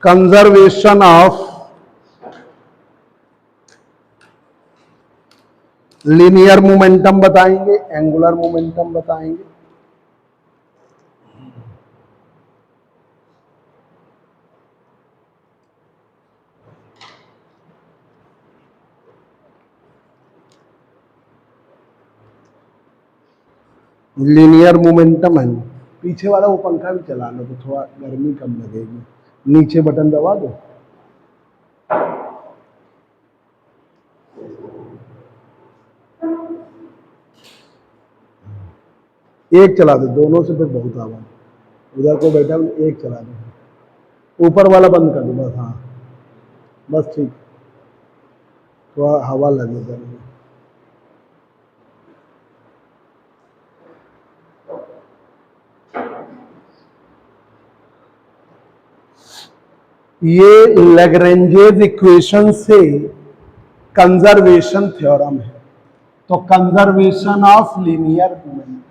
Conservation of linear momentum बताएंगे, angular momentum बताएंगे। Linear momentum है। पीछे वाला वो पंखा भी चला लो तो थोड़ा गर्मी कम लगेगी। नीचे बटन दबा दो। एक चला दो, दोनों से फिर बहुत आवाज। उधर को बैठा एक चला दो, ऊपर वाला बंद कर दो बस। हाँ बस ठीक, थोड़ा हवा लगे गर्मी। ये लैग्रेंजेस इक्वेशन से कंजर्वेशन थ्योरम है। तो conservation of linear momentum,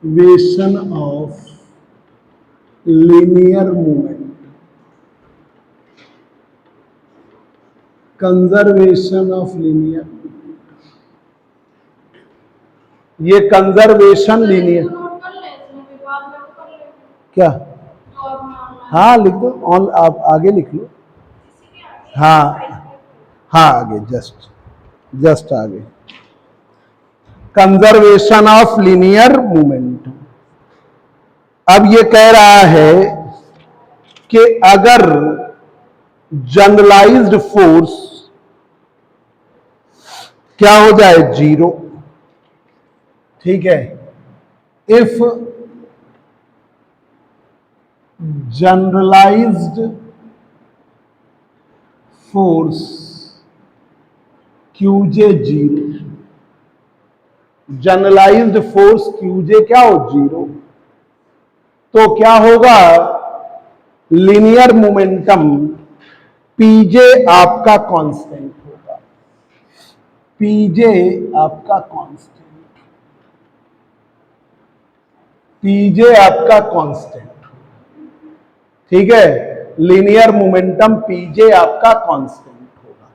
conservation of linear moment, conservation of linear, ये कंजर्वेशन लीनियर क्या? हाँ लिख दो, ऑन आप आगे लिख लो। हाँ हाँ आगे, जस्ट आगे, कंजर्वेशन ऑफ लीनियर मोमेंट। अब ये कह रहा है कि अगर जनरलाइज्ड फोर्स क्या हो जाए, जीरो, ठीक है, if generalized force Q J zero, generalized force Q J क्या हो, जीरो, तो क्या होगा, लीनियर मोमेंटम पीजे आपका कांस्टेंट होगा। पीजे आपका कांस्टेंट, पीजे आपका कांस्टेंट, ठीक है, लीनियर मोमेंटम पीजे आपका कांस्टेंट होगा।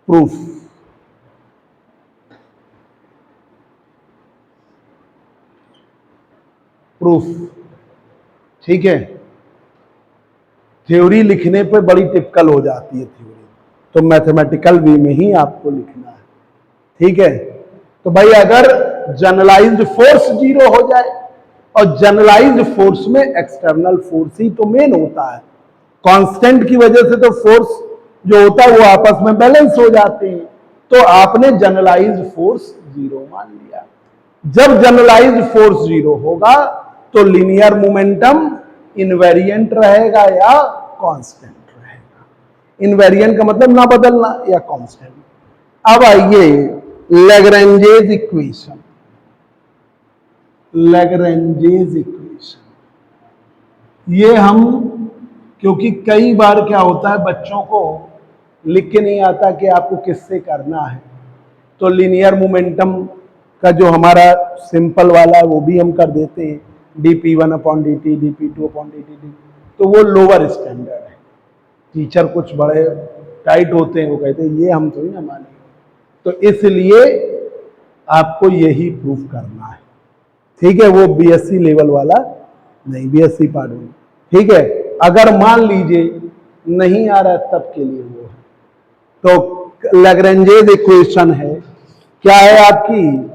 प्रूफ, प्रूफ, ठीक है। थ्योरी लिखने पे बड़ी टिपिकल हो जाती है थ्योरी, तो मैथमेटिकल वे में ही आपको लिखना है, ठीक है। तो भाई अगर जनरलाइज्ड फोर्स जीरो हो जाए, और जनरलाइज्ड फोर्स में एक्सटर्नल फोर्स ही तो मेन होता है, कांस्टेंट की वजह से तो फोर्स जो होता है वो आपस में बैलेंस हो जाते हैं, तो आपने जनरलाइज्ड फोर्स जीरो मान लिया। जब जनरलाइज्ड फोर्स जीरो होगा तो लीनियर मोमेंटम इनवेरिएंट रहेगा या कांस्टेंट रहेगा। इनवेरिएंट का मतलब ना बदलना या कांस्टेंट। अब आइए लैग्रेंजेस इक्वेशन, लैग्रेंजेस इक्वेशन, ये हम, क्योंकि कई बार क्या होता है बच्चों को लिख के नहीं आता कि आपको किससे करना है, तो लीनियर मोमेंटम का जो हमारा सिंपल वाला है वो भी हम कर देते हैं, dp1/dt, dp2/dt, तो वो लोअर स्टैंडर्ड है। टीचर कुछ बड़े टाइट होते हैं, वो कहते हैं ये हम थोड़ी ना मानेंगे, तो इसलिए आपको यही प्रूफ करना है, ठीक है। वो बीएससी लेवल वाला नहीं, बीएससी पार्ट में, ठीक है। अगर मान लीजिए नहीं आ रहा तब के लिए वो है, तो लैग्रेंजेस इक्वेशन है, क्या है आपकी,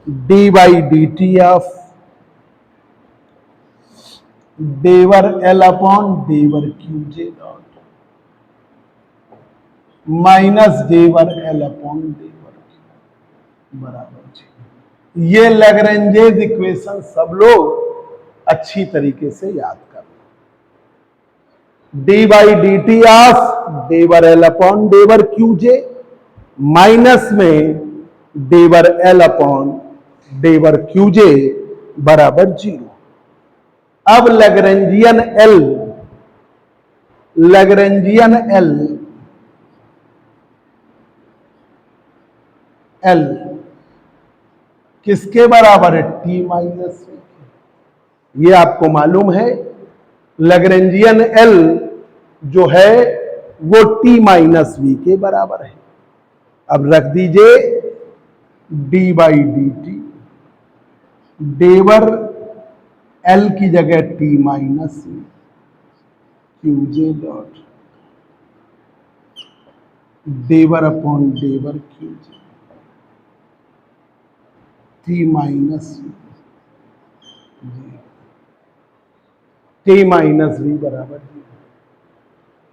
d/dt ऑफ डेवर L अपॉन डेवर क्यूजे डॉट माइनस डेवर L अपॉन डेवर बराबर जी। ये लैग्रेंजेस इक्वेशन सब लोग अच्छी तरीके से याद कर लो। d/dt ऑफ डेवर L अपॉन डेवर क्यूजे माइनस में डेवर L अपॉन डेवर क्यूजे बराबर जीरो। अब Lagrangian L, Lagrangian L L किसके बराबर है? T minus V. ये आपको मालूम है लैग्रेंजियन एल जो है वो टी माइनस वी के बराबर है। अब रख दीजिए डी बाई डी टी, डेवर एल की जगह T minus V, QJ dot डेवर अपॉन डेवर QJ T minus V, T minus V बराबर 0।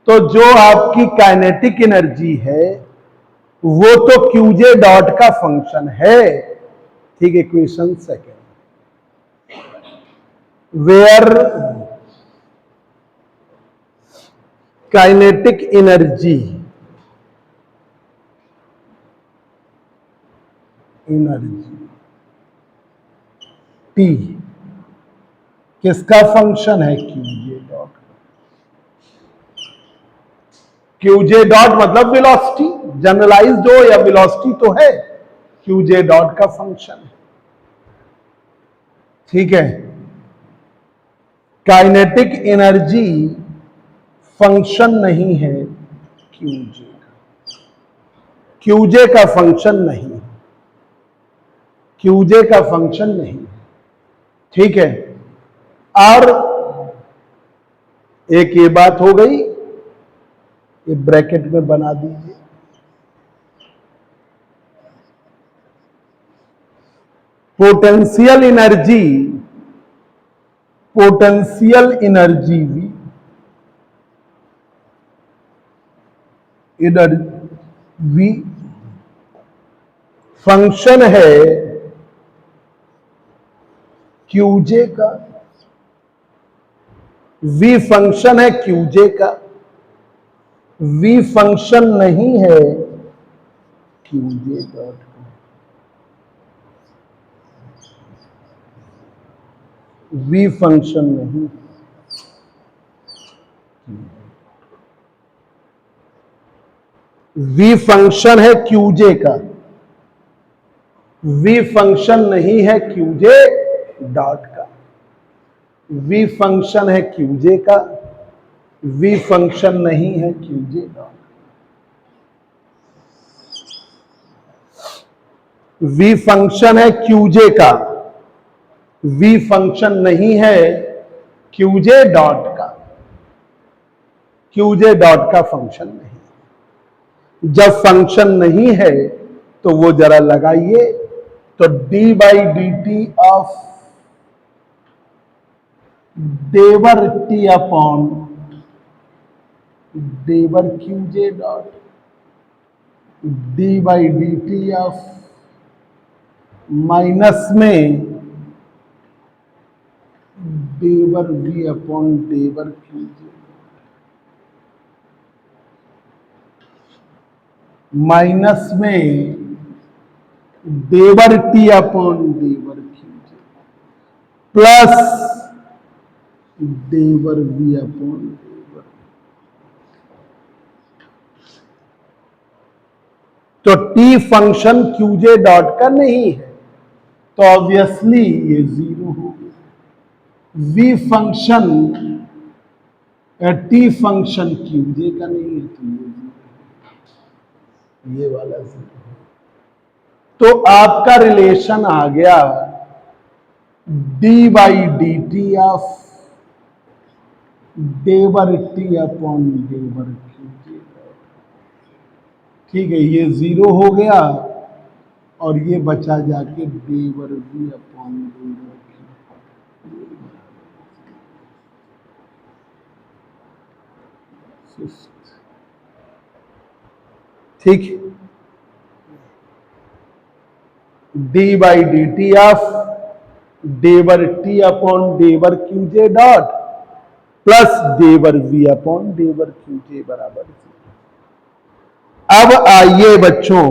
तो जो आपकी काइनेटिक एनर्जी है वो तो क्यूजे डॉट का फंक्शन है। ठीक है, question second, where kinetic energy T किसका फंक्शन है? Q J dot. क्यूजे डॉट मतलब वेलोसिटी, जनरलाइज्ड हो या वेलोसिटी तो है, क्यूजे डॉट का फंक्शन है। ठीक है, काइनेटिक एनर्जी फंक्शन नहीं है क्यूजे का, क्यूजे का फंक्शन नहीं, क्यूजे का फंक्शन नहीं। ठीक है, और एक ये बात हो गई, ये ब्रैकेट में बना दीजिए, पोटेंशियल एनर्जी, पोटेंशियल एनर्जी भी वी फंक्शन है क्यूजे का, वी फंक्शन है क्यूजे का, वी फंक्शन नहीं है क्यूजे डॉट का, वी फंक्शन नहीं, वी फंक्शन है क्यूजे का, वी फंक्शन नहीं है क्यूजे डॉट का, वी फंक्शन है क्यूजे का, वी फंक्शन नहीं है क्यूजे डॉट, वी फंक्शन है क्यूजे का, वी फंक्शन नहीं है क्यूजे डॉट का, क्यूजे डॉट का फंक्शन नहीं। जब फंक्शन नहीं है तो वो जरा लगाइए, तो D by D T of डेवर टी अपॉन डेवर QJ dot D by D T of minus में डेवर वी अपॉन डेवर क्यूजे, माइनस में डेवर टी अपॉन डेवर क्यूजे प्लस डेवर वी अपॉन डेवर। तो टी फंक्शन क्यूजे डॉट का नहीं है, तो ऑब्वियसली ये 0 हो गया। V function T function Q J का नहीं है, तो ये वाला 0। तो आपका रिलेशन आ गया D by D T of डेवर टी अपॉन डेवर क्यूजे। ठीक है, ये 0 हो गया और ये बचा जाके डेवर वी अपॉन डेवर क्यू। ठीक, D by D T of डेवर टी अपॉन डेवर क्यूजे डॉट प्लस डेवर वी अपॉन डेवर क्यूजे बराबर 0। अब आइए बच्चों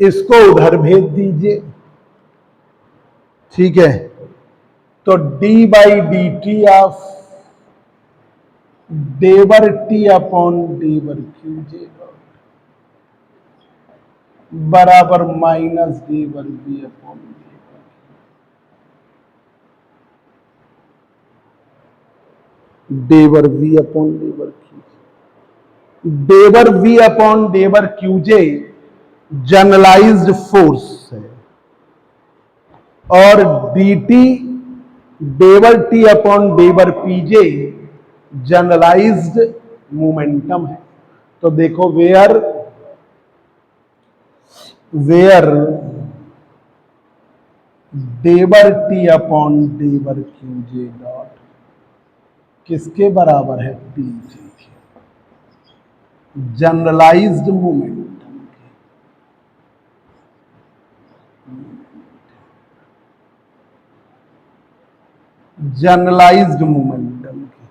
इसको उधर भेज दीजिए। ठीक है, तो D by D T of डेवर टी अपॉन डेवर क्यूजे डॉट बराबर माइनस डी वर्ग वी अपॉन डेवर वी अपॉन डेवर क्यूजे। डेवर वी अपॉन डेवर क्यूजे जनरलाइज्ड फोर्स है और dt डेवर टी अपॉन डेवर पीजे जनरलाइज्ड मोमेंटम है। तो देखो वेयर डेवर टी अपॉन डेवर क्यूजे डॉट किसके बराबर है, पीजे के, जनरलाइज्ड मोमेंटम के। जनरलाइज्ड मोमेंटम की,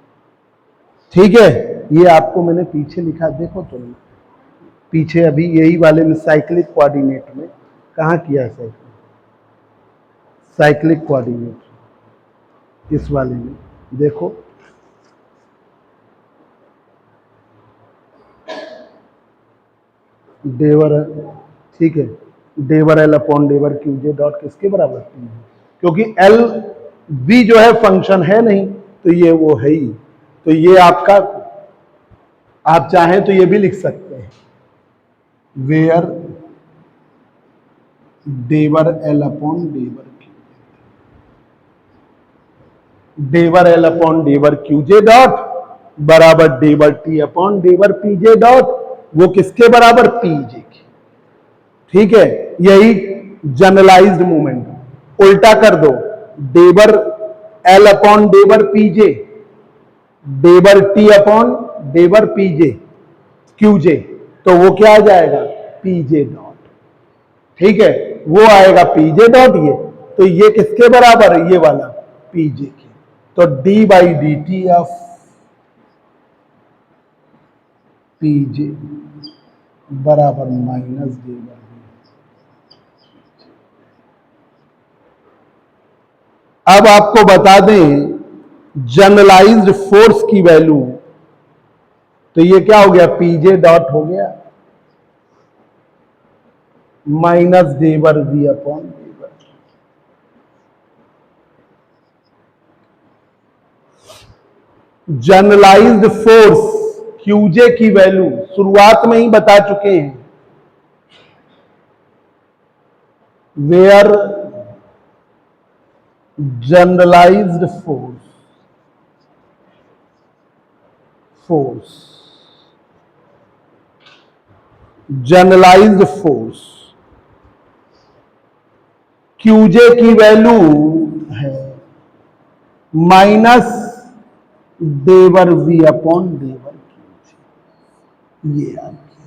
ठीक है। ये आपको मैंने पीछे लिखा, देखो तो पीछे अभी यही वाले में साइक्लिक कोऑर्डिनेट में कहाँ किया साइक्लिक कोऑर्डिनेट इस वाले में देखो, डेवर, ठीक है, डेवर एल अपॉन डेवर क्यूजे डॉट किसके बराबर, क्योंकि एल बी जो है फंक्शन है नहीं, तो ये वो है ही। तो ये आपका, आप चाहें तो ये भी लिख सकते हैं, वेयर डेवर एल अपॉन डेवर क्यूजे, डेवर एल अपॉन डेवर क्यूजे डॉट बराबर डेवर टी अपॉन डेवर पीजे डॉट, वो किसके बराबर, पीजे के, ठीक है। यही जनरलाइज्ड मोमेंट। उल्टा कर दो, डेवर एल अपॉन डेवर पीजे, डेवर टी अपॉन डेवर पीजे क्यूजे, तो वो क्या आ जाएगा, पीजे डॉट, ठीक है, वो आएगा पीजे डॉट। ये तो ये किसके बराबर है, ये वाला पीजे के। तो D by D T of PJ बराबर माइनस डी बाई, अब आपको बता दें जनरलाइज्ड फोर्स की वैल्यू, तो ये क्या हो गया, पीजे डॉट हो गया माइनस डेवर वी अपॉन डेवर। जनरलाइज्ड फोर्स क्यूजे की वैल्यू शुरुआत में ही बता चुके हैं, where generalised force generalised force QJ की वैल्यू है माइनस डेवर वी अपॉन डेवर क्यूजे। ये आपकी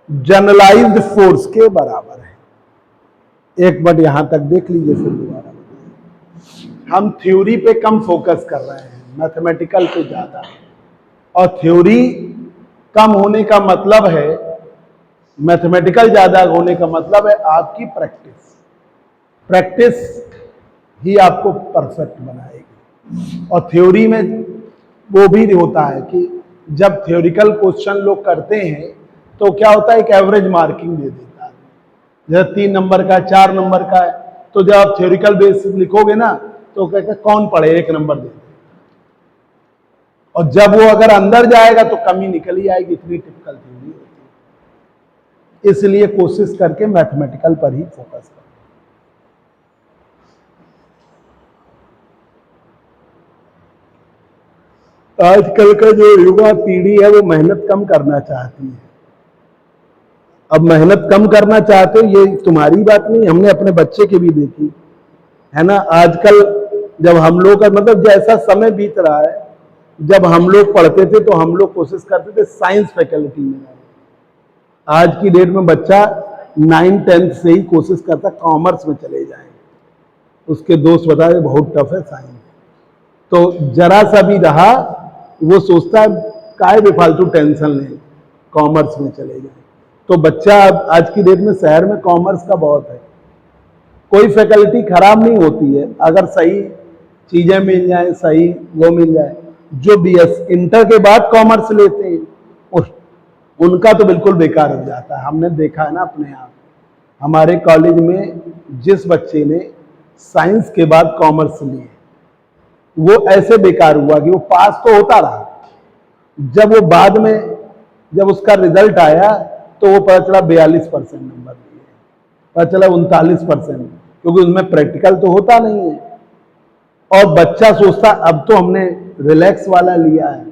जनरलाइज्ड फोर्स के बराबर है। एक बार यहां तक देख लीजिए, फिर दोबारा। हम थ्योरी पे कम फोकस कर रहे हैं, मैथमेटिकल पे ज्यादा, और थ्योरी कम होने का मतलब है, मैथमेटिकल ज्यादा होने का मतलब है आपकी प्रैक्टिस। प्रैक्टिस ही आपको परफेक्ट बनाएगी। और थ्योरी में वो भी होता है कि जब थ्योरिकल क्वेश्चन लोग करते हैं तो क्या होता है, एक एवरेज मार्किंग दे देता है, जैसे 3 नंबर का 4 नंबर का है, तो जब आप थ्योरिकल बेसिस लिखोगे ना तो कहते कौन पढ़े, 1 नंबर दे। और जब वो अगर अंदर जाएगा तो कमी निकल ही आएगी, इतनी टिपिकल थ्योरी होती है। इसलिए कोशिश करके मैथमेटिकल पर ही फोकस करो। आजकल का जो युवा पीढ़ी है वो मेहनत कम करना चाहती है। अब मेहनत कम करना चाहते हो, ये तुम्हारी बात नहीं, हमने अपने बच्चे की भी देखी है ना। आजकल जब हम लोग का मतलब जैसा समय बीत रहा है, जब हम लोग पढ़ते थे तो हम लोग कोशिश करते थे साइंस फैकल्टी में। आज की डेट में बच्चा 9-10 से ही कोशिश करता कॉमर्स में चले जाए, उसके दोस्त बता रहे बहुत टफ है साइंस। तो जरा सा भी रहा वो सोचता है काहे बेफालतू टेंशन लें, कॉमर्स में चले जाए। तो बच्चा आज की डेट में शहर में कॉमर्स का बहुत है। कोई फैकल्टी खराब नहीं होती है, अगर सही चीजें मिल जाए, सही वो मिल जाए। जो बीएस इंटर के बाद कॉमर्स लेते हैं उनका तो बिल्कुल बेकार हो जाता है। हमने देखा है ना अपने आप, हमारे कॉलेज में जिस बच्चे ने साइंस के बाद कॉमर्स लिए, वो ऐसे बेकार हुआ कि वो पास तो होता रहा, जब वो बाद में जब उसका रिजल्ट आया तो वो पता चला 42% नंबर लिए, पता चला 39%, क्योंकि उसमें प्रैक्टिकल तो होता नहीं है। और बच्चा सोचता अब तो हमने रिलैक्स वाला लिया है,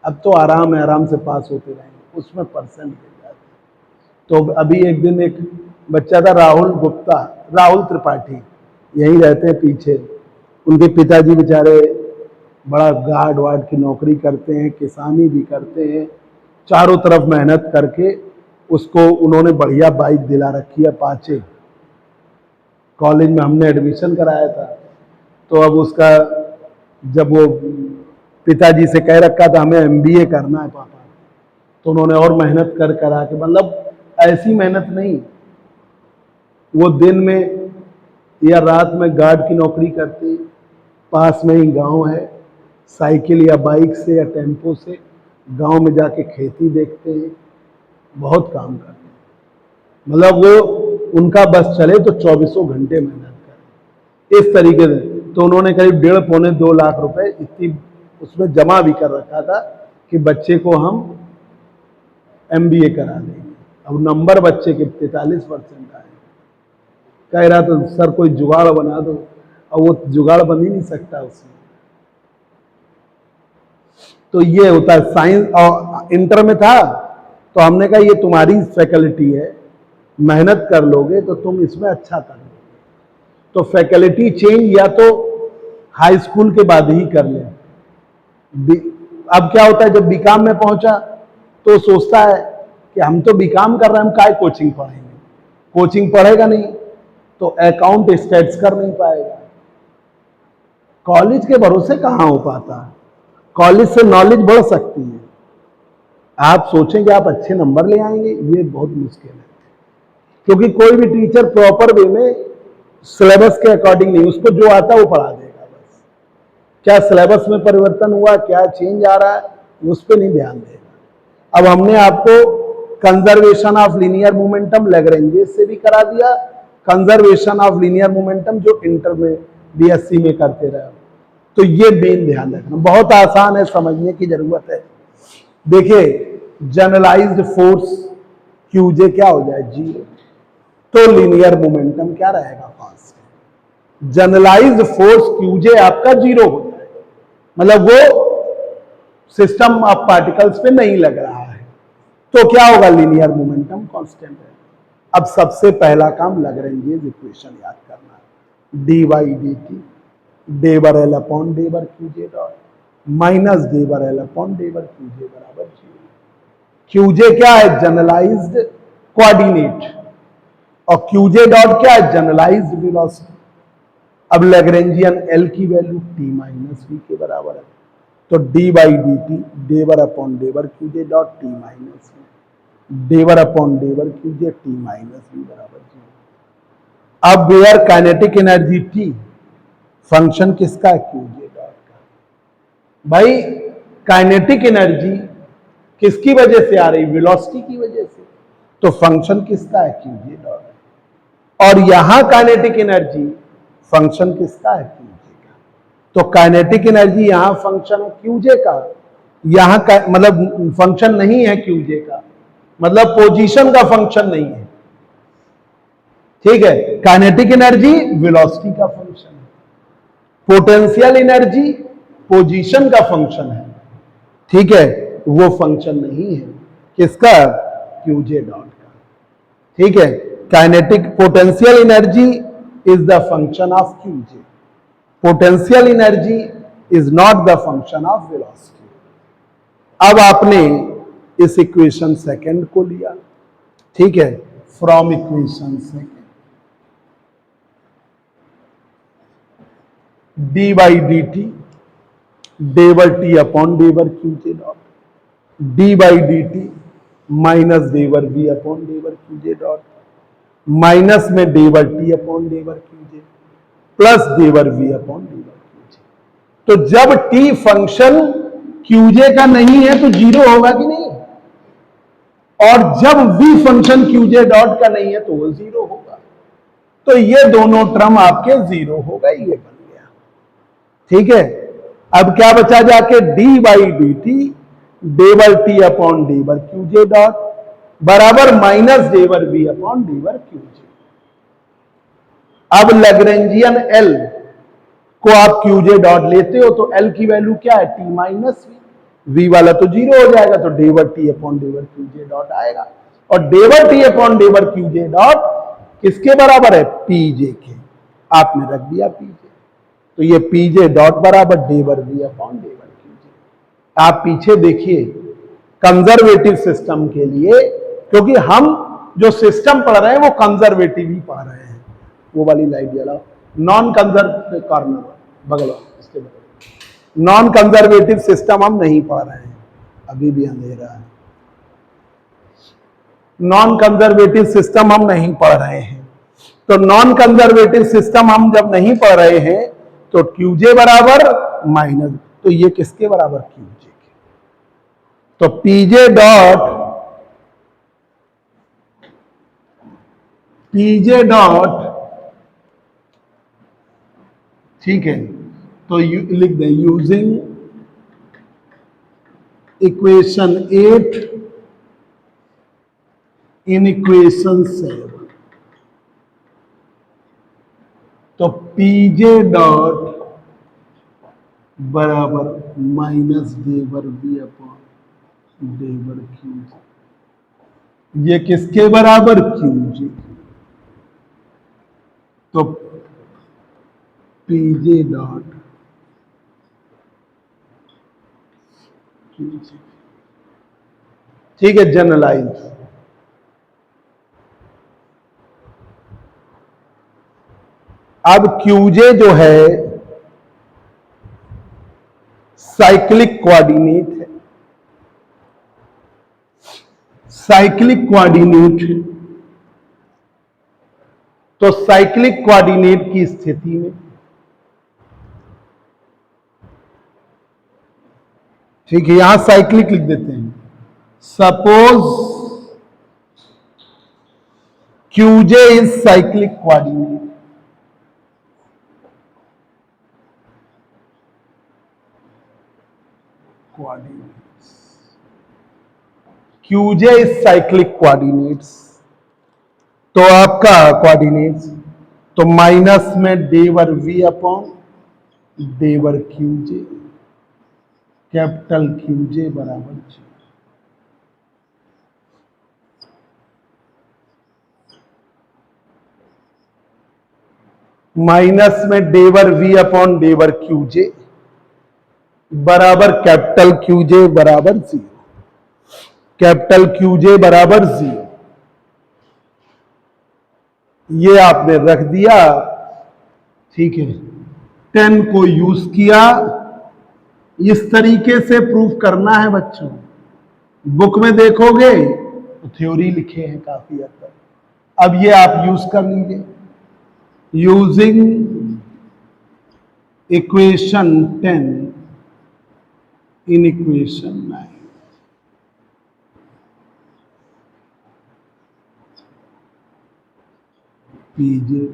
अब तो आराम से पास होते रहेंगे, उसमें परसेंट गिर जाते। तो अभी एक दिन एक बच्चा था, राहुल त्रिपाठी, यहीं रहते हैं पीछे। उनके पिताजी बेचारे बड़ा गार्ड वार्ड की नौकरी करते हैं, किसानी भी करते हैं, चारों तरफ मेहनत करके उसको उन्होंने बढ़िया बाइक दिला रखी है, अपाचे। कॉलेज में हमने एडमिशन कराया था, तो अब उसका जब वो पिताजी से कह रखा था हमें MBA करना है पापा, तो उन्होंने और मेहनत करा के, मतलब ऐसी मेहनत नहीं, वो दिन में या रात में गार्ड की नौकरी करते, पास में ही गांव है, साइकिल या बाइक से या टेम्पो से गांव में जाके खेती देखते हैं, बहुत काम करते हैं। मतलब वो उनका बस चले तो 24 घंटे मेहनत करें, इस तरीके से। तो उन्होंने करीब 1.5-2 लाख रुपए इतनी उसमें जमा भी कर रखा था कि बच्चे को हम MBA करा देंगे। अब नंबर बच्चे के 43% आए, कह रहा तो सर कोई जुगाड़ बना दो, और वो जुगाड़ बन ही नहीं सकता उसमें। तो ये होता है साइंस। और इंटर में था तो हमने कहा ये तुम्हारी फैकल्टी है, मेहनत कर लोगे तो तुम इसमें अच्छा कर लोगे। तो फैकल्टी चेंज या तो हाई स्कूल के बाद ही कर ले। अब क्या होता है, जब बीकॉम में पहुंचा तो सोचता है कि हम तो बीकॉम कर रहे हैं, हम काय कोचिंग पढ़ेंगे, कोचिंग पढ़ेगा नहीं तो अकाउंट स्टैट्स कर नहीं पाएगा। कॉलेज के भरोसे कहां हो पाता है, कॉलेज से नॉलेज बढ़ सकती है। आप सोचेंगे आप अच्छे नंबर ले आएंगे, ये बहुत मुश्किल है, क्योंकि कोई भी टीचर प्रॉपर वे में सिलेबस के अकॉर्डिंग नहीं, उसको जो आता है वो पढ़ा देगा बस। क्या सिलेबस में परिवर्तन हुआ, क्या चेंज आ रहा है, उस पर नहीं ध्यान देगा। अब हमने आपको conservation of linear momentum Lagrange's से भी करा दिया, कंजर्वेशन ऑफ लीनियर मोमेंटम जो इंटर में BSc में करते रहे। तो ये मेन ध्यान रखना, बहुत आसान है, समझने की जरूरत है। देखिए जनरलाइज्ड फोर्स QJ क्या हो जाए, 0, तो लीनियर मोमेंटम क्या रहेगा, कांस्टेंट। जनरलाइज्ड फोर्स QJ आपका 0 हो जाएगा, मतलब वो सिस्टम ऑफ पार्टिकल्स पे नहीं लग रहा है, तो क्या होगा, लीनियर मोमेंटम कांस्टेंट है। अब सबसे पहला काम लैग्रेंजेस इक्वेशन याद करना है, dy/dt /L/d/QJ dot minus /L/d/QJ बराबर 0। QJ क्या है, जनरलाइज्ड कोऑर्डिनेट, और QJ डॉट क्या है, जनरलाइज्ड वेलोसिटी। अब लैग्रेंजियन L की वैल्यू t-v के बराबर है, तो dy/dt /QJ dot t-v /QJ t-v बराबर 0। अब where kinetic energy T, function किसका है, QJ डॉट का। भाई काइनेटिक एनर्जी किसकी वजह से आ रही, वेलोसिटी की वजह से, तो फंक्शन किसका है, QJ डॉट। और यहां काइनेटिक एनर्जी फंक्शन किसका है, QJ का। तो काइनेटिक एनर्जी यहां फंक्शन है QJ का, यहां का मतलब फंक्शन नहीं है QJ का, मतलब पोजीशन का फंक्शन नहीं है, ठीक है। काइनेटिक एनर्जी वेलोसिटी का फंक्शन है, पोटेंशियल एनर्जी पोजीशन का फंक्शन है, ठीक है, वो फंक्शन नहीं है किसका, QJ डॉट का, ठीक है। Kinetic potential energy is the function of QJ, potential energy is not the function of velocity. अब आपने इस इक्वेशन सेकंड को लिया, ठीक है, from equation second dy/dt /T/QJ dot dy/dt minus /V/QJ dot minus में /T/QJ प्लस /V/QJ। तो जब T फंक्शन QJ का नहीं है तो 0 होगा कि नहीं, और जब v फंक्शन qj डॉट का नहीं है तो वो जीरो होगा। तो ये दोनों टर्म आपके जीरो हो गए, ये बन गया। ठीक है, अब क्या बचा जाके डी बाई डी टी डेवर टी अपॉन डेवर क्यूजे डॉट बराबर माइनस डेवर वी अपॉन डेवर क्यूजे। अब लैग्रेंजियन एल को आप क्यूजे डॉट लेते हो तो एल की वैल्यू क्या है, टी माइनस वी वाला तो जीरो हो जाएगा, तो डेवर टी अपॉन डेवर क्यूजे डॉट आएगा। और डेवर टी अपॉन डेवर क्यूजे डॉट किसके बराबर है, पीजे के। आपने रख दिया पीजे, तो ये पीजे डॉट बराबर डेवर वी अपॉन डेवर क्यूजे। आप पीछे देखिए कंजर्वेटिव सिस्टम के लिए, क्योंकि हम जो सिस्टम पढ़ रहे हैं वो कंजर्वेटिव ही पढ़ रहे हैं। वो वाली लाइट जलाओ, नॉन कंजर्वेटिव कॉर्नर बगल इसके बगल, नॉन कंजर्वेटिव सिस्टम हम नहीं पढ़ रहे हैं, अभी भी अंधेरा है। नॉन कंजर्वेटिव सिस्टम हम नहीं पढ़ रहे हैं, तो नॉन कंजर्वेटिव सिस्टम हम जब नहीं पढ़ रहे हैं तो क्यूजे बराबर माइनस, तो ये किसके बराबर, क्यूजे के। तो पीजे डॉट ठीक है, तो लिख दें यूजिंग इक्वेशन 8 इन इक्वेशन 7, तो पीजे डॉट बराबर माइनस डेवर वी अपॉन डेवर क्यूजे। ये किसके बराबर, क्यूजे। तो पीजे डॉट क्यूजे, ठीक है, जनरलाइज। अब क्यूजे जो है साइक्लिक कोऑर्डिनेट है, साइक्लिक कोऑर्डिनेट है। तो साइक्लिक कोऑर्डिनेट की स्थिति में, ठीक है, यहां साइक्लिक लिख देते हैं। Suppose QJ is cyclic coordinate, QJ is cyclic coordinates, तो आपका कोऑर्डिनेट्स, तो माइनस में डेवर वी अपॉन डेवर क्यूजे, कैपिटल क्यूजे बराबर 0। माइनस में डेवर वी अपॉन डेवर क्यूजे बराबर कैपिटल क्यूजे बराबर 0, कैपिटल क्यूजे बराबर 0। ये आपने रख दिया, ठीक है। 10 को यूज किया, इस तरीके से प्रूफ करना है बच्चों। बुक में देखोगे तो थ्योरी लिखे हैं काफी हद तक, अब ये आप यूज कर लीजिए। यूजिंग इक्वेशन 10 इन इक्वेशन 9, पीजे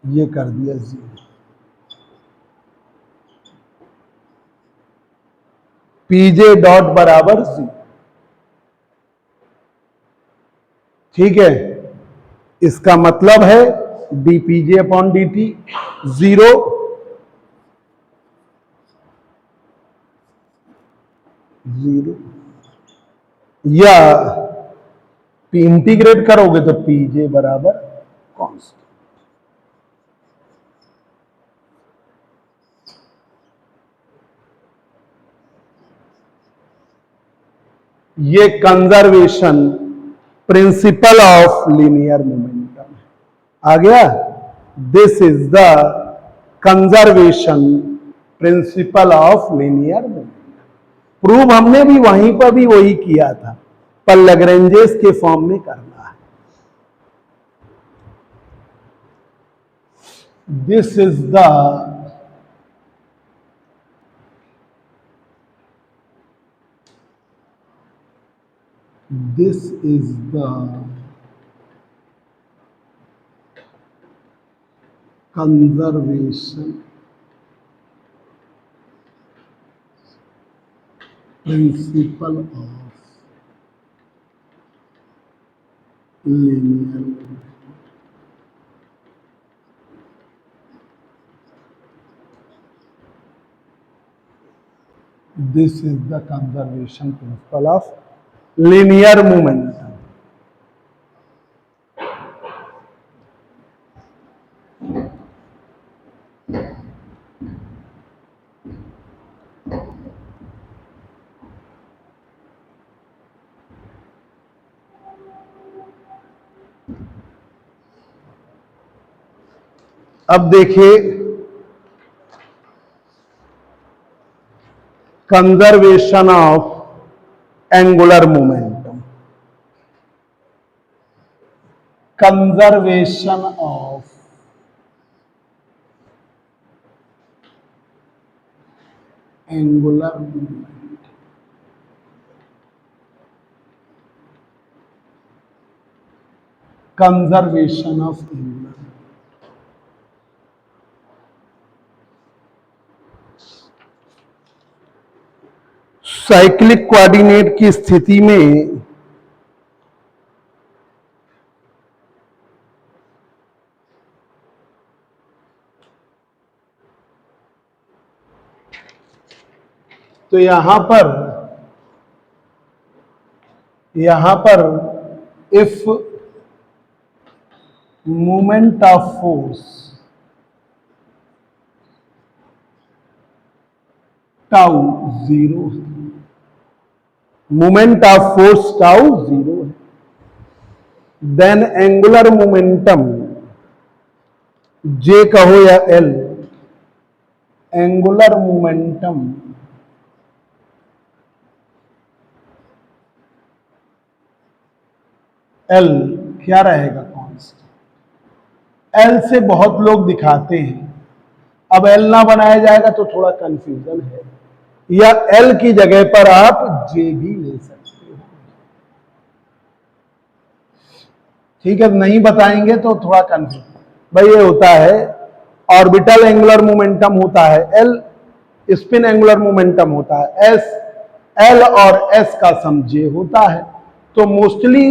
ये कर दिया 0, पीजे डॉट बराबर 0, ठीक है। इसका मतलब है डी पीजे अपॉन डी टी 0, या इंटीग्रेट करोगे तो पीजे बराबर कांस्टेंट। ये conservation principle of linear momentum है। आ गया, this is the conservation principle of linear momentum. Prove हमने भी वहीं पर भी वही किया था, पर लैग्रेंजेस के फॉर्म में करना है। This is the This is the conservation principle of linear. This is the conservation principle of linear momentum. अब देखिए conservation of angular momentum, conservation of angular momentum, conservation of angular, cyclic coordinate की स्थिति में तो यहां पर if moment of force tau zero है, moment of force tau zero है, देन एंगुलर मोमेंटम जे कहो या एल, एंगुलर मोमेंटम एल क्या रहेगा, कांस्टेंट। एल से बहुत लोग दिखाते हैं, अब एल ना बनाया जाएगा तो थोड़ा कंफ्यूजन है, या एल की जगह पर आप जे भी ले सकते हो, ठीक है। नहीं बताएंगे तो थोड़ा कंफ्यूजन, भाई ये होता है ऑर्बिटल एंगुलर मोमेंटम होता है एल, स्पिन एंगुलर मोमेंटम होता है एस, एल और एस का सम जे होता है। तो मोस्टली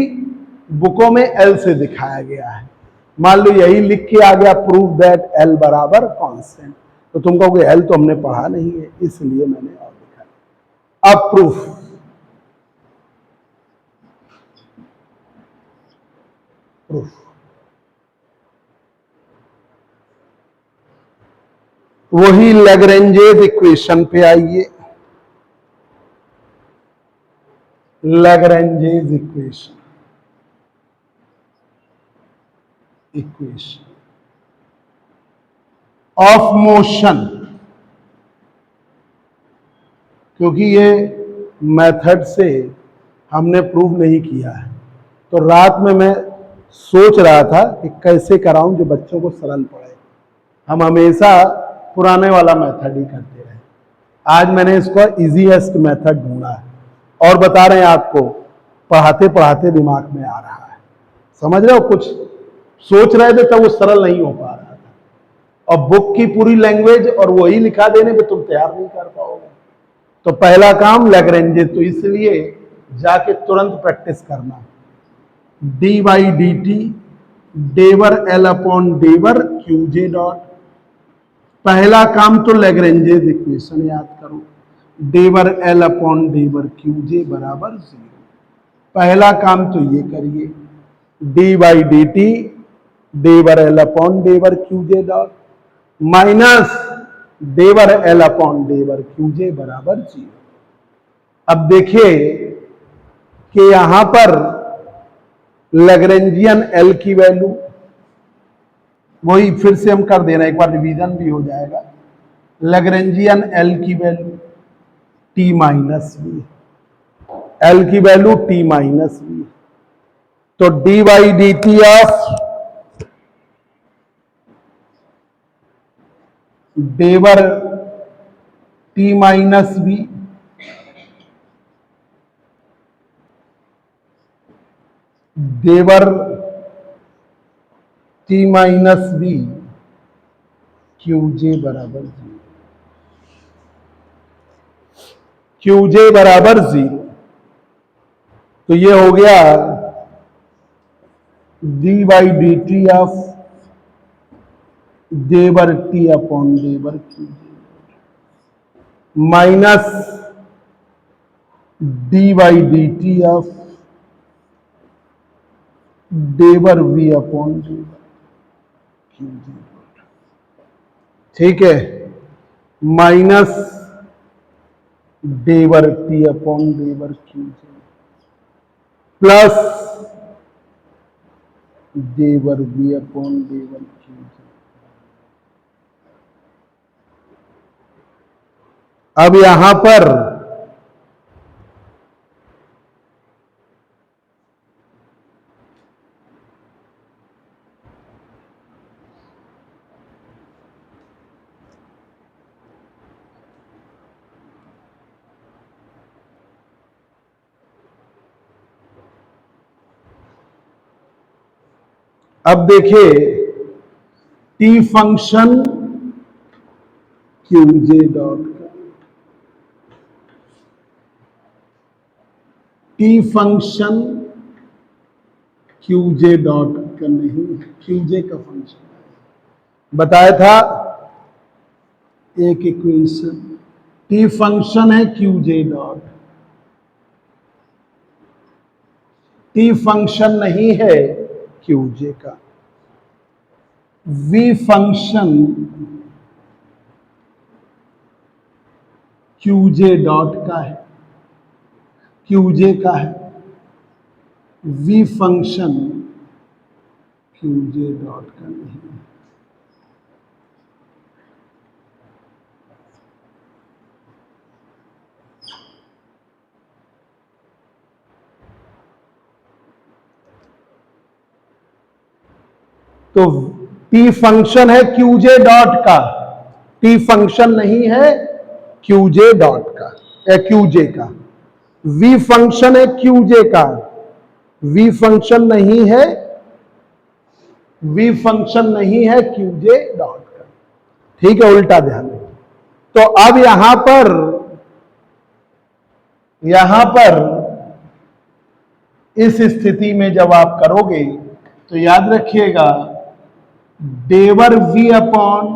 बुकों में एल से दिखाया गया है। मान लो यही लिख के आ गया प्रूव दैट एल बराबर कांस्टेंट, तो तुम कहोगे एल तो हमने पढ़ा नहीं है, इसलिए मैंने और लिखा। अब प्रूफ, वही लैग्रेंजेस इक्वेशन पे आइए, लैग्रेंजेस इक्वेशन ऑफ मोशन, क्योंकि ये मेथड से हमने प्रूव नहीं किया है, तो रात में मैं सोच रहा था कि कैसे कराऊं जो बच्चों को सरल पड़े। हम हमेशा पुराने वाला मेथड ही करते रहे, आज मैंने इसको इजीएस्ट मेथड ढूंढा है, और बता रहे हैं आपको, पढ़ाते पढ़ाते दिमाग में आ रहा है। समझ रहे हो, कुछ सोच रहे थे तब वो सरल नहीं हो पा रहा था, और बुक की पूरी लैंग्वेज और वही लिखा देने पे तुम तैयार नहीं कर पाओगे। तो पहला काम लैग्रेंजेस, तो इसलिए जाके तुरंत प्रैक्टिस करना, डी बाई डी टी डेवर एल अपॉन डेवर क्यूजे डॉट, पहला काम तो लैग्रेंजेस इक्वेशन याद करो, डेवर एल अपॉन डेवर क्यूजे बराबर जीरो, पहला काम तो ये करिए, डी बाई डी टी डेवर एल अपॉन डेवर क्यूजे डॉट माइनस डेवर एल अपॉन डेवर क्यूजे बराबर जीरो। अब देखिए कि यहां पर लैग्रेंजियन एल की वैल्यू, वही फिर से हम कर देना, एक बार रिवीजन भी हो जाएगा। लैग्रेंजियन एल की value T minus V, L की वैल्यू टी माइनस वी, तो D by D T of डेवर टी माइनस वी देवर T minus B Q J बराबर 0, क्यू जे बराबर 0। तो ये हो गया D by D T of they were T upon they were Q J minus D by D T of देवर V upon देवर Q J. ठीक है, माइनस देवर टी अपॉन देवर क्यू जे प्लस देवर वी अपॉन देवर Q J. अब यहां पर अब देखिए T function Q J dot का, T function Q J dot का नहीं, क्यू जे का फंक्शन बताया था एक इक्वेशन। टी फंक्शन है Q J dot, T function नहीं है क्यू जे का। V function Q J dot का है, क्यू जे का है। V function Q J dot का नहीं है। तो टी फंक्शन है क्यू जे डॉट का, टी फंक्शन नहीं है क्यू जे डॉट का या क्यू जे का। वी फंक्शन है क्यू जे का, वी फंक्शन नहीं है, वी फंक्शन नहीं है क्यू जे डॉट का। ठीक है, उल्टा ध्यान दें। तो अब यहां पर इस स्थिति में जब आप करोगे तो याद रखिएगा देवर वी अपॉन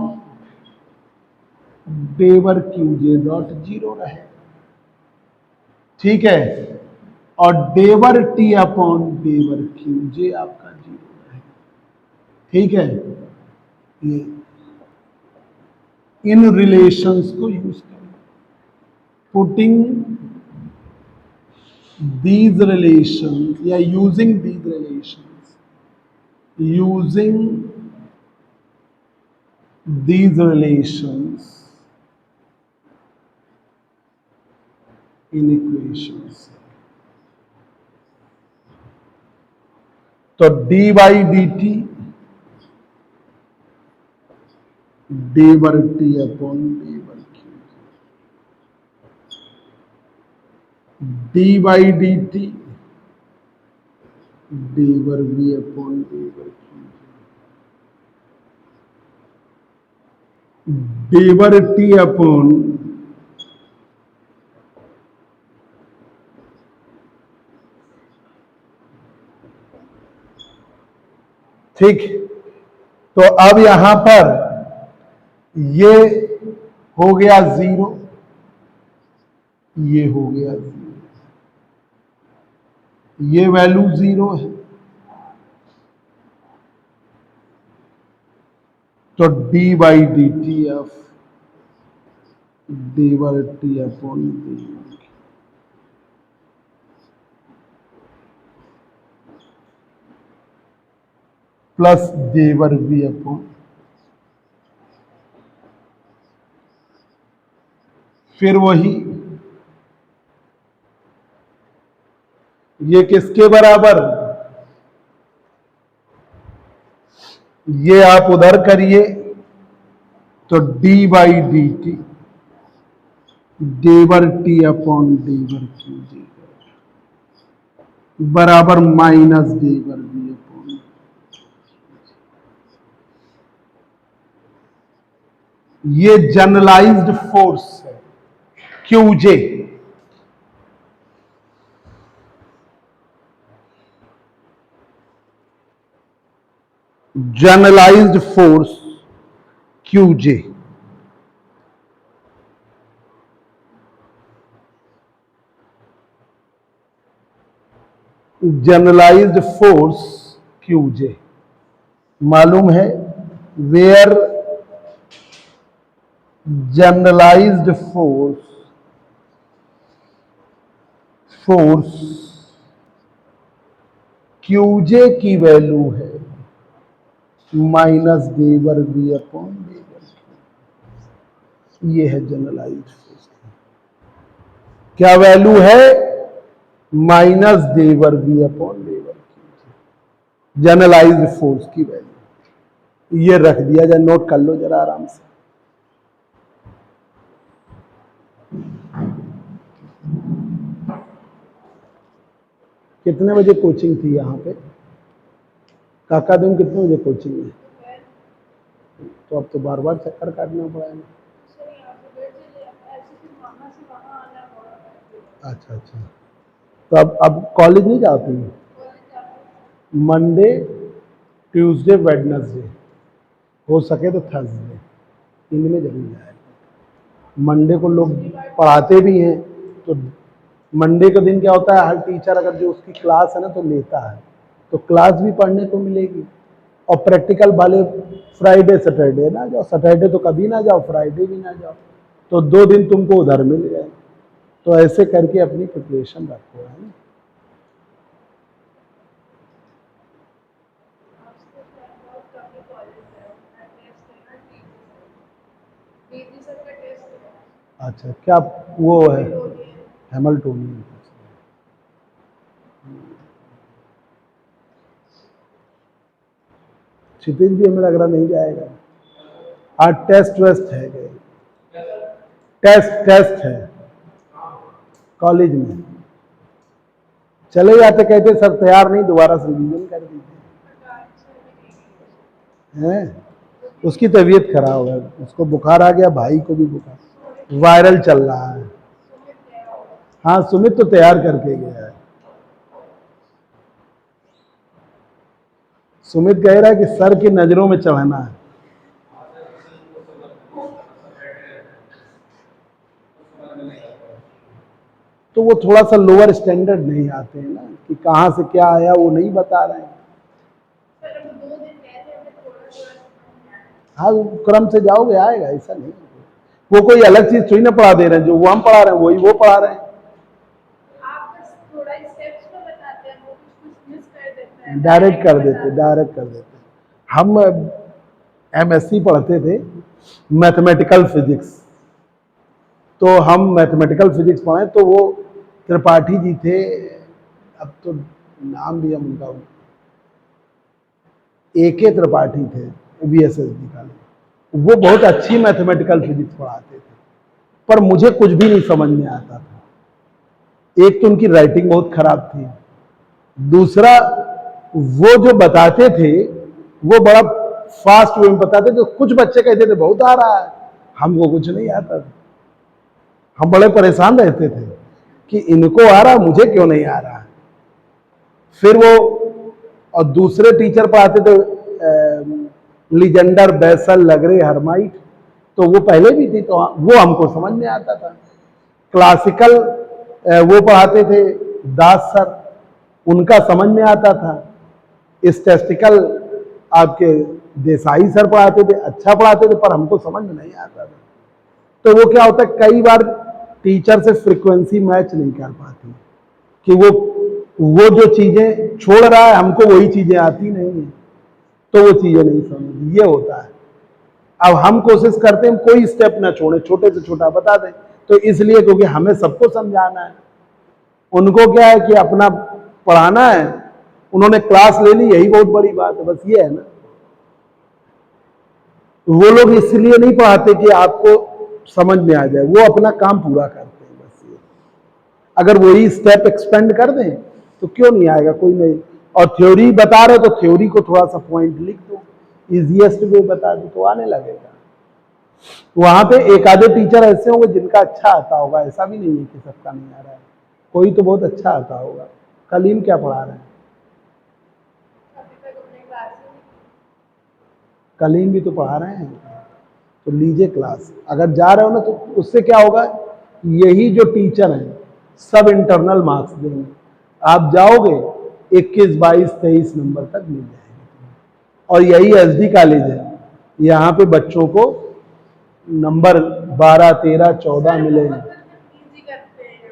देवर क्यू जे डॉट 0 रहे। ठीक है, और देवर टी अपॉन देवर क्यू जे आपका 0 रहे। ठीक है, ये इन रिलेशंस को यूज करें, पुटिंग these relations या using these relations, using these relations in equations। तो D by D T they were T upon they were Q, D by D T del V upon they were Q, del T upon ठीक। तो अब यहां पर ये हो गया 0, ये हो गया 0, ये वैल्यू 0 है। तो D by D T of they were T upon del plus they were V upon, फिर वही ये किसके बराबर, ये आप उधर करिए तो D by D T they were T upon they were Q J बराबर माइनस डी वर्ग अपॉन, ये जनरलाइज्ड फोर्स है Q J. Generalised force Q J, generalised force Q J मालूम है, वेयर जनरलाइज्ड फोर्स क्यूजे की वैल्यू है माइनस डी वर्ग बी अपॉन डी वर्ग। ये है जनरलाइज्ड फोर्स, क्या वैल्यू है, माइनस डी वर्ग बी अपॉन डी वर्ग, जनरलाइज्ड फोर्स की वैल्यू। ये रख दिया जाए, नोट कर लो जरा आराम से। कितने बजे कोचिंग थी यहाँ पे काका, तुम कितने बजे कोचिंग में? तो अब तो बार बार चक्कर काटना पड़ेगा। अच्छा अच्छा, तो अब कॉलेज नहीं जाती? मंडे, ट्यूसडे, वेडनेसडे, हो सके तो थर्सडे, इनमें जरूर जाएगा। मंडे को लोग पढ़ाते भी हैं, तो मंडे के दिन क्या होता है, हर टीचर अगर जो उसकी क्लास है ना तो लेता है, तो क्लास भी पढ़ने को मिलेगी। और प्रैक्टिकल वाले फ्राइडे सैटरडे ना जाओ, सैटरडे तो कभी ना जाओ, फ्राइडे भी ना जाओ, तो 2 दिन तुमको उधर मिल गए। तो ऐसे करके अपनी प्रिपरेशन रखो, है ना। अच्छा, क्या वो है हैमिल्टोनियन? क्षितिज भी हमें लग रहा नहीं जाएगा। आज टेस्ट वेस्ट है गए, टेस्ट है कॉलेज में, चले जाते कहते सर तैयार नहीं, दोबारा से रिवीजन कर दीजिए। हैं, उसकी तबीयत खराब है, उसको बुखार आ गया, भाई को भी बुखार, वायरल चल रहा है। हाँ, सुमित तो तैयार करके गया है। सुमित कह रहा है कि सर की नजरों में चढ़ना है। तो वो थोड़ा सा लोअर स्टैंडर्ड नहीं आते हैं ना, कि कहाँ से क्या आया वो नहीं बता रहे हैं। हाँ, क्रम से जाओगे आएगा, ऐसा नहीं। वो कोई अलग चीज थोड़ी ना पढ़ा दे रहे हैं, जो वो हम पढ़ा रहे हैं वही वो पढ़ा रहे हैं। डायरेक्ट कर देते। हम एमएससी पढ़ते थे मैथमेटिकल फिजिक्स, तो हम मैथमेटिकल फिजिक्स पढ़े, तो वो त्रिपाठी जी थे, अब तो नाम भी हम उनका, AK त्रिपाठी थे, VSSD का, वो बहुत अच्छी मैथमेटिकल फिजिक्स पढ़ाते थे, पर मुझे कुछ भी नहीं समझ में आता था। एक तो उनकी राइटिंग बहुत खराब थी, दूसरा वो जो बताते थे वो बड़ा फास्ट वे में बताते थे, तो कुछ बच्चे कहते थे बहुत आ रहा है, हमको कुछ नहीं आता था। हम बड़े परेशान रहते थे कि इनको आ रहा, मुझे क्यों नहीं आ रहा। फिर वो और दूसरे टीचर पढ़ाते थे लिजेंडर, बैसल, लगरे, हरमाइट, तो वो पहले भी थी, तो वो हमको समझ में आता था। क्लासिकल वो पढ़ाते थे दास सर, उनका समझ में आता था। स्टैटिस्टिकल आपके देसाई सर पढ़ाते थे, अच्छा पढ़ाते थे, पर हमको समझ में नहीं आता था। तो वो क्या होता है, कई बार टीचर से फ्रीक्वेंसी मैच नहीं कर पाती, कि वो जो चीजें छोड़ रहा है हमको वही चीजें आती नहीं है, तो वो चीजें नहीं समझ, ये होता है। अब हम कोशिश करते हैं कोई स्टेप ना छोड़े, छोटे से छोटा बता दें, तो इसलिए क्योंकि हमें सबको समझाना है। उनको क्या है कि अपना पढ़ाना है, उन्होंने क्लास ले ली, यही बहुत बड़ी बात है, बस ये है ना। वो लोग इसलिए नहीं पढ़ाते कि आपको समझ में आ जाए, वो अपना काम पूरा करते हैं, बस ये। अगर वही स्टेप एक्सपेंड कर दें तो क्यों नहीं आएगा, कोई नहीं। और थ्योरी बता रहे तो थ्योरी को थोड़ा सा पॉइंट लिख दो, इजीएस्ट वे बता दो तो आने लगेगा। वहां पे एक आधे टीचर ऐसे होंगे जिनका अच्छा आता होगा, ऐसा भी नहीं है कि सबका नहीं आ रहा है, कोई तो बहुत अच्छा आता होगा। कलीम क्या पढ़ा रहे हैं? कलीम भी तो पढ़ा रहे हैं, तो लीजिए क्लास। अगर जा रहे हो ना तो उससे क्या होगा, यही जो टीचर हैं सब इंटरनल मार्क्स देंगे, आप जाओगे 21, 22, 23 नंबर तक मिल जाएंगे। और यही एसडी कॉलेज है, यहाँ पे बच्चों को नंबर 12, 13, 14 मिलेंगे।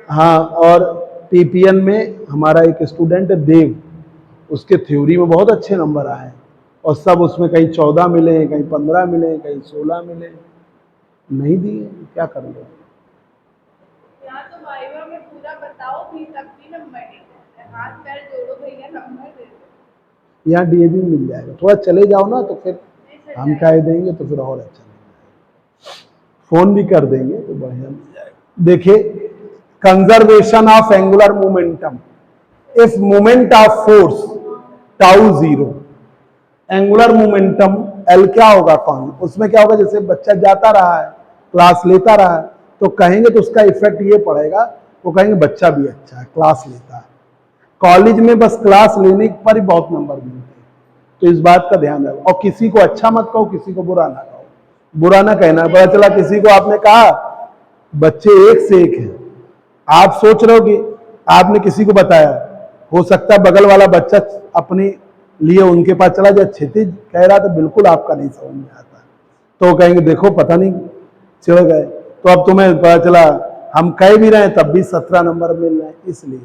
हाँ, और पीपीएन में हमारा एक स्टूडेंट है देव, उसके थ्योरी में बहुत अच्छे नंबर आए और सब उसमें कहीं 14 मिले, कहीं 15 मिले, कहीं 16 मिले। नहीं दिए, क्या कर लो। यहाँ तो वाइवा में पूरा बताओ भी, तब भी नंबर नहीं देते, हाथ पैर जोड़ो भैया नंबर दे दो। यहाँ डीएवी मिल जाएगा, थोड़ा चले जाओ ना तो फिर हम कह देंगे तो फिर और अच्छा लगेगा, फोन भी कर देंगे तो बढ़िया मिल जाएगा। देखिए, conservation of angular momentum, if moment of force tau zero, angular momentum L क्या होगा, कौन, उसमें क्या होगा, जैसे बच्चा जाता रहा है क्लास लेता रहा है तो कहेंगे तो उसका इफेक्ट ये पड़ेगा, वो कहेंगे बच्चा भी अच्छा है क्लास लेता है। कॉलेज में बस क्लास लेने पर ही बहुत नंबर मिलते हैं, तो इस बात का ध्यान रखो। और किसी को अच्छा मत कहो, किसी को बुरा ना कहो, बुरा ना कहना। पता चला किसी को आपने कहा बच्चे एक से एक हैं, आप सोच रहे हो कि आपने किसी को बताया, हो सकता है बगल वाला बच्चा अपने लिए उनके पास चला जाए, क्षितिज कह रहा था बिल्कुल आपका नहीं समझ में आता, तो कहेंगे देखो पता नहीं चिढ़ गए। तो अब तुम्हें पता चला हम कह भी रहे हैं तब भी 17 नंबर मिल रहे हैं, इसलिए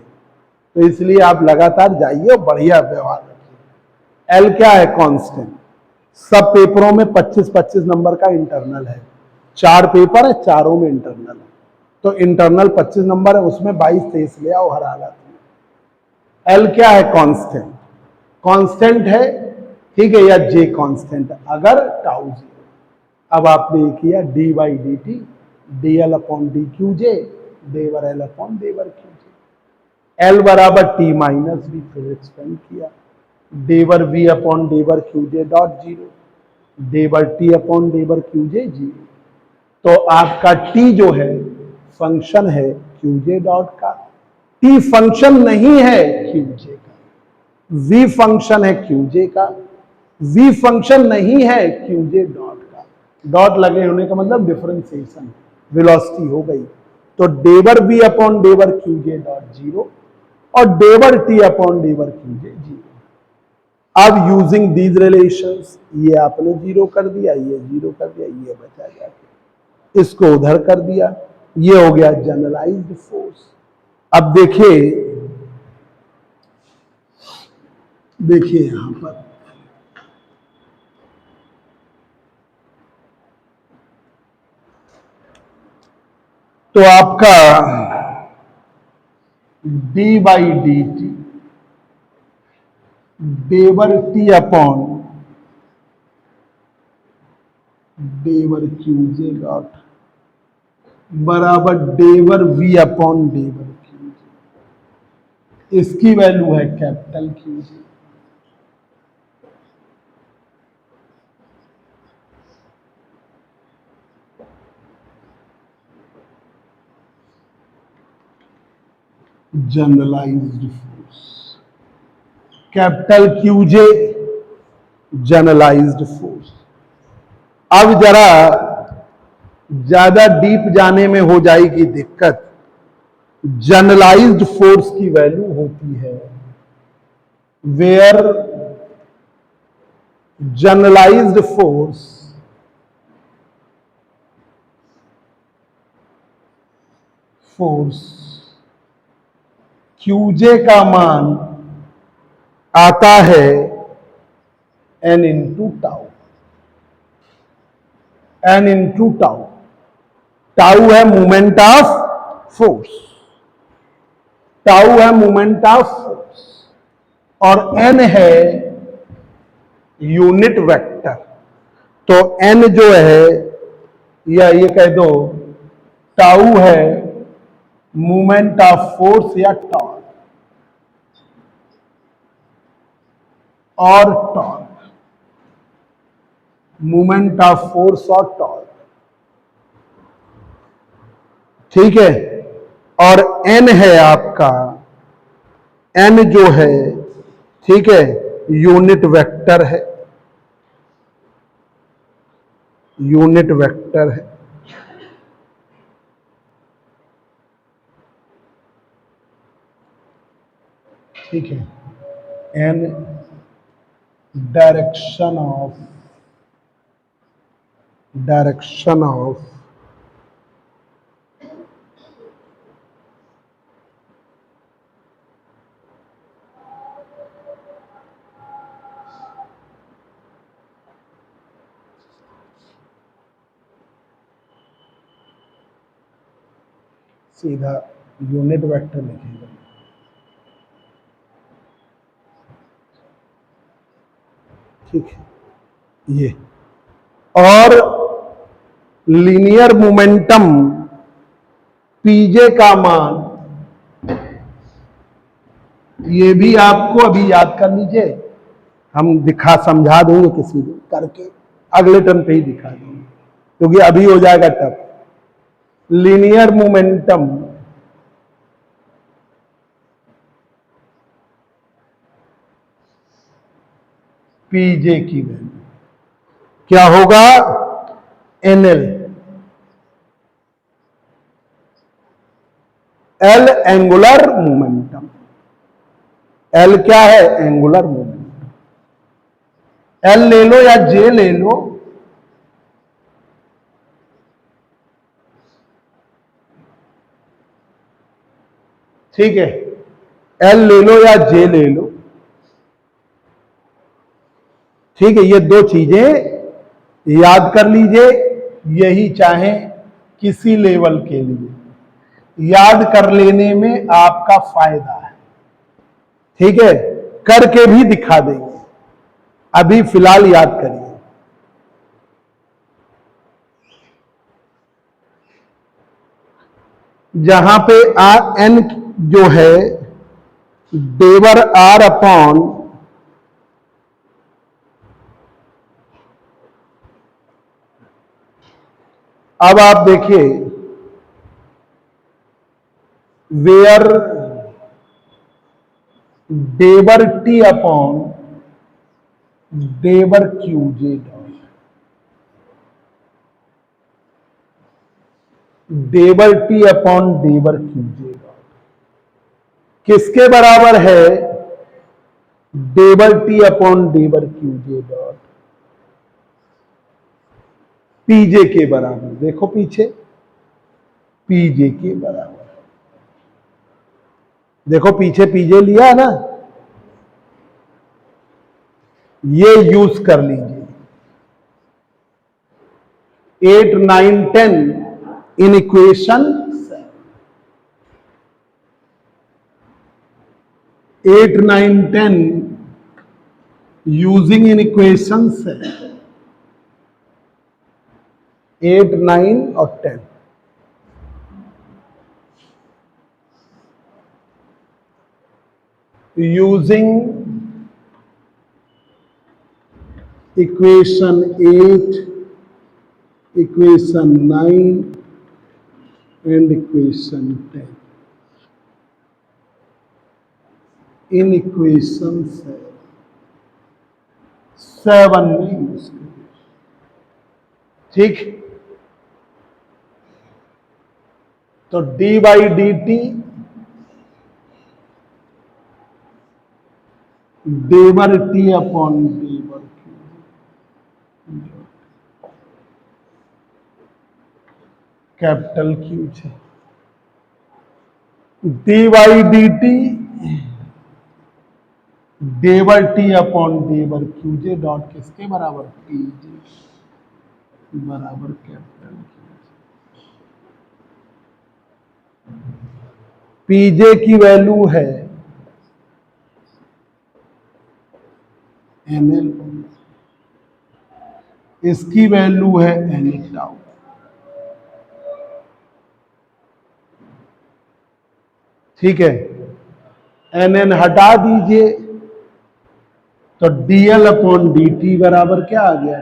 तो इसलिए आप लगातार जाइए और बढ़िया व्यवहार रखिए। एल क्या है, कांस्टेंट। सब पेपरों में 25-25 नंबर का इंटरनल है, 4 पेपर है, चारों में इंटरनल है, तो इंटरनल 25 नंबर है, उसमें 22-23 ले आओ हर हालत में। एल क्या है, कांस्टेंट। कांस्टेंट है, ठीक है, या जे कांस्टेंट अगर टाउ जीरो। अब आपने ये किया D by D T D L upon D Q J देवर एल अपॉन देवर क्यू जे, एल बराबर टी माइनस बी, फिर एक्सपेंड किया देवर वी अपॉन देवर क्यू जे डॉट जीरो, देवर टी अपॉन देवर क्यू जे जीरो। तो आपका टी जो है फंक्शन है क्यू जे डॉट का, टी फंक्शन नहीं है क्यू जे का, वी फंक्शन है क्यू जे का, वी फंक्शन नहीं है क्यू जे डॉट का। डॉट लगे होने का मतलब डिफरेंशिएशन, वेलोसिटी हो गई। तो डेवर वी अपॉन डेवर क्यू जे डॉट जीरो और डेवर टी अपॉन डेवर क्यू जे जीरो। अब यूजिंग दीज रिलेशंस, ये आपने जीरो कर दिया, ये जीरो कर दिया, ये बचा जाके इसको उधर कर दिया, ये हो गया जनरलाइज्ड फोर्स। अब देखिए यहां पर तो आपका डी बाई डी टी डेवर टी अपॉन डेवर क्यू जे डॉट बराबर डेवर वी अपॉन डेवर क्यू जे, इसकी वैल्यू है capital Q J. Generalised force, capital Q J generalised force. अब जरा ज्यादा डीप जाने में हो जाएगी दिक्कत। जनरलाइज्ड फोर्स की वैल्यू होती है वेयर जनरलाइज्ड फोर्स क्यूजे का मान आता है N into tau, N into tau. Tau है मोमेंट ऑफ फोर्स, टाउ है मोमेंट ऑफ फोर्स और एन है यूनिट वेक्टर। तो एन जो है, या ये कह दो टाउ है मोमेंट ऑफ फोर्स या टॉर्क। और टॉर्क, मोमेंट ऑफ फोर्स और टॉर्क, ठीक है। और एन है आपका, एन जो है, ठीक है, यूनिट वेक्टर है, यूनिट वेक्टर है। ठीक है, एन डायरेक्शन ऑफ सीधा यूनिट वेक्टर लिखेंगे, ठीक है ये। और लीनियर मोमेंटम पीजे का मान, ये भी आपको अभी याद कर लीजिए, हम समझा देंगे किसी दिन करके, अगले टर्म पे ही दिखा देंगे क्योंकि अभी हो जाएगा टफ। लीनियर मोमेंटम पीजे की वैल्यू क्या होगा, NL, L angular momentum, L क्या है, एंगुलर मोमेंटम, एल ले लो या जे ले लो, ठीक है, एल ले लो या जे ले लो, ठीक है। ये दो चीजें याद कर लीजिए, यही चाहे किसी लेवल के लिए याद कर लेने में आपका फायदा है, ठीक है। करके भी दिखा देंगे, अभी फिलहाल याद करिए। जहां पे आर एन जो है डेवर आर अपॉन अब आप देखिए, वेयर डेवर टी अपॉन डेवर क्यूजे डॉट, डेवर टी अपॉन डेवर क्यूजे डॉट किसके बराबर है, डेवर टी अपॉन डेवर क्यूजे डॉट पीजे के बराबर। देखो पीछे, पीजे के बराबर, देखो पीछे पीजे लिया है ना, ये यूज कर लीजिए। 8, 9, 10 in equation 8, 9, 10 using in equation 8, 9 और 10, using equation 8, equation 9 and equation 10 in equation 7 में यूज करें, ठीक। तो डी बाई डी टी डेवर टी अपॉन डेवर कैपिटल क्यू है, डी बाई डी टी डेवर टी अपॉन डेवर क्यूजे डॉट किसके बराबर, पीजे बराबर कैपिटल पीजे की वैल्यू है एनएल, इसकी वैल्यू है एन टाउ, ठीक है। एन एन हटा दीजिए तो dl अपॉन dt बराबर क्या आ गया?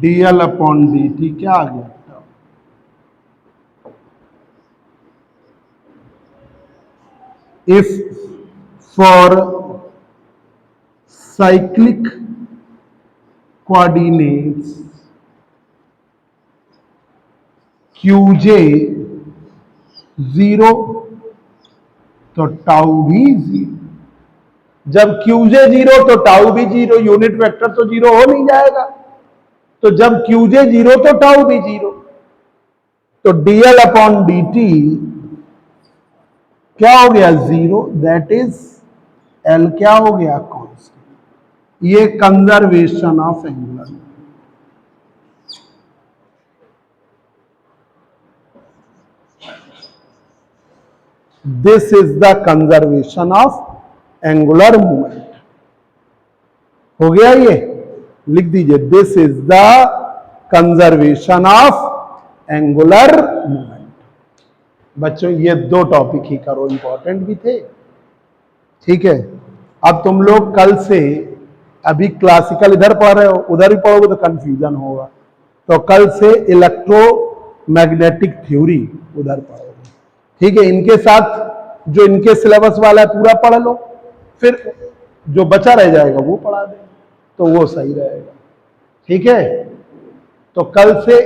dl अपॉन dt क्या आ गया? If for cyclic coordinates qj 0 तो टाउ भी 0। जब qj 0 तो टाउ भी 0, यूनिट वेक्टर तो 0 हो नहीं जाएगा। तो जब qj 0 तो टाउ भी 0। तो dl अपॉन dt क्या हो गया? 0। दैट इज l क्या हो गया? कांस्टेंट। ये conservation of angular. This is the conservation of angular movement. हो गया? ये लिख दीजिए, this is the conservation of angular movement. बच्चों ये 2 टॉपिक ही करो, इंपॉर्टेंट भी थे। ठीक है, अब तुम लोग कल से, अभी क्लासिकल इधर पढ़ रहे हो, उधर ही पढ़ोगे तो कंफ्यूजन होगा। तो कल से इलेक्ट्रोमैग्नेटिक थ्योरी उधर पढ़ोगे। ठीक है, इनके साथ जो इनके सिलेबस वाला है पूरा पढ़ लो, फिर जो बचा रह जाएगा वो पढ़ा दें, तो वो सही रहेगा। ठीक है, तो कल से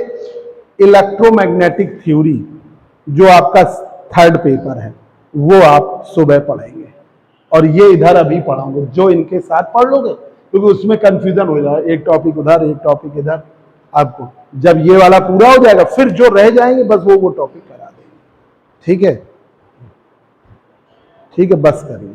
इलेक्ट्रोमैग्नेटिक थ्योरी जो आपका 3rd पेपर है वो आप सुबह पढ़ेंगे, और ये इधर अभी पढ़ाऊंगे। जो इनके साथ पढ़ लोगे, क्योंकि उसमें कंफ्यूजन हो जाएगा, एक टॉपिक उधर एक टॉपिक इधर। आपको जब ये वाला पूरा हो जाएगा, फिर जो रह जाएंगे बस वो टॉपिक करा देंगे। ठीक है, ठीक है, बस करिए।